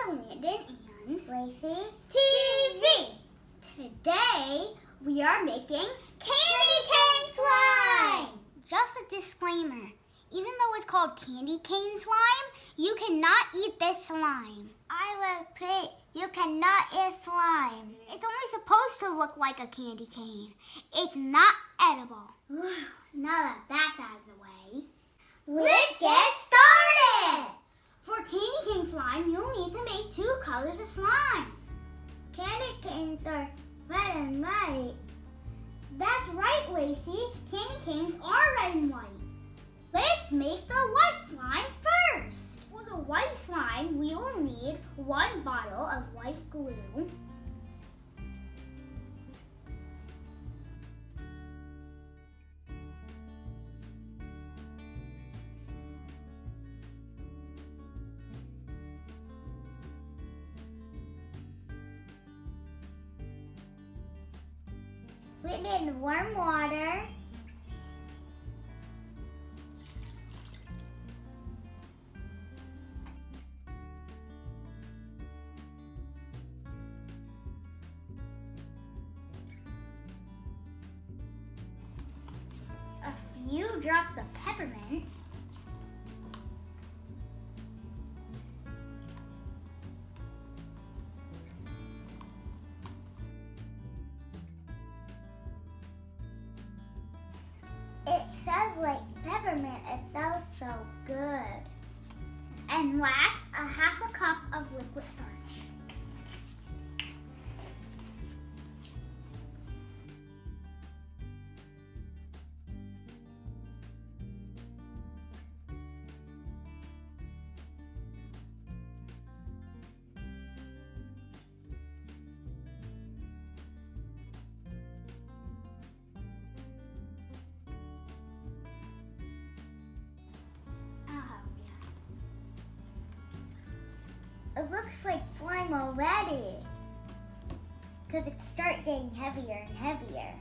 to Landon and Lacey TV. Today we are making candy cane slime. Just a disclaimer, even though it's called candy cane slime, you cannot eat this slime. I repeat, you cannot eat slime. It's only supposed to look like a candy cane. It's not edible. Now that that's out of the way, let's get started! For candy cane slime, you'll need to make 2 colors of slime. Candy canes are red and white. That's right, Lacey. Candy canes are red and white. Let's make the white slime first. For the white slime, we will need 1 bottle of white glue, we need warm water, a few drops of peppermint, it smells like peppermint. It smells so good. And last, a half a cup of liquid starch. It looks like slime already, because it starts getting heavier and heavier.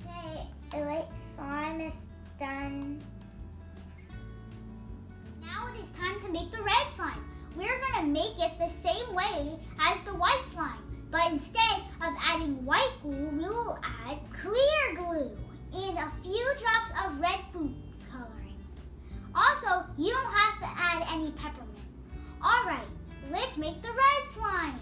Okay, the white slime is done. Now it is time to make the red slime. We're going to make it the same way as the white slime, but instead of adding white glue, we will add clear glue and a few drops of red food coloring. Also, you don't have to add any peppermint. Alright, let's make the red slime.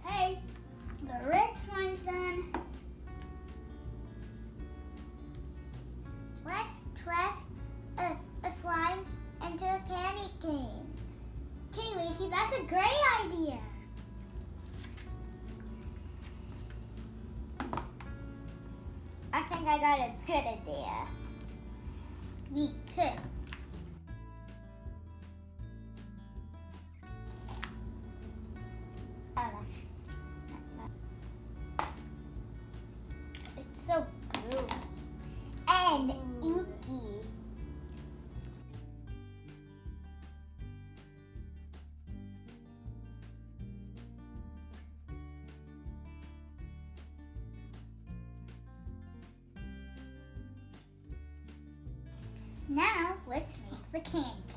Okay, the red slime's done. Let's twist a slime into a candy cane. Okay, Lacey, that's a great idea. I think I got a good idea. Me too. It's so gooey and ooky. Now let's make the candy cane.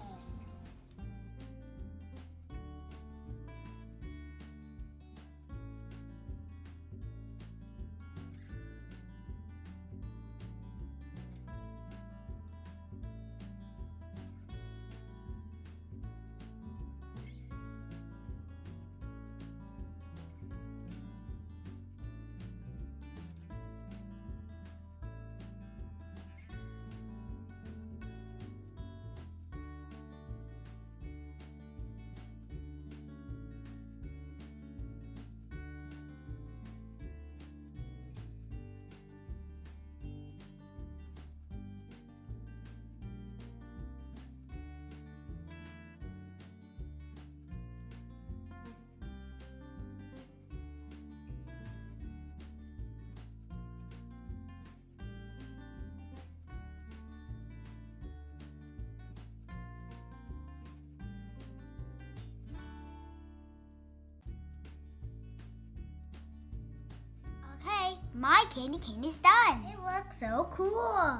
My candy cane is done. It looks so cool.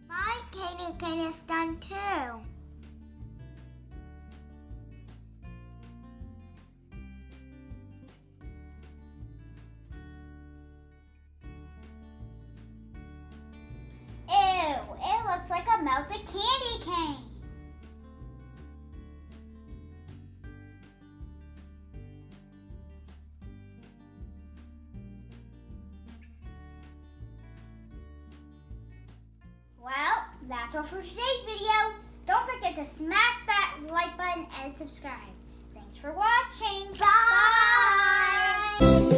My candy cane is done too. Ew, it looks like a melted candy cane. Well, that's all for today's video. Don't forget to smash that like button and subscribe. Thanks for watching. Bye!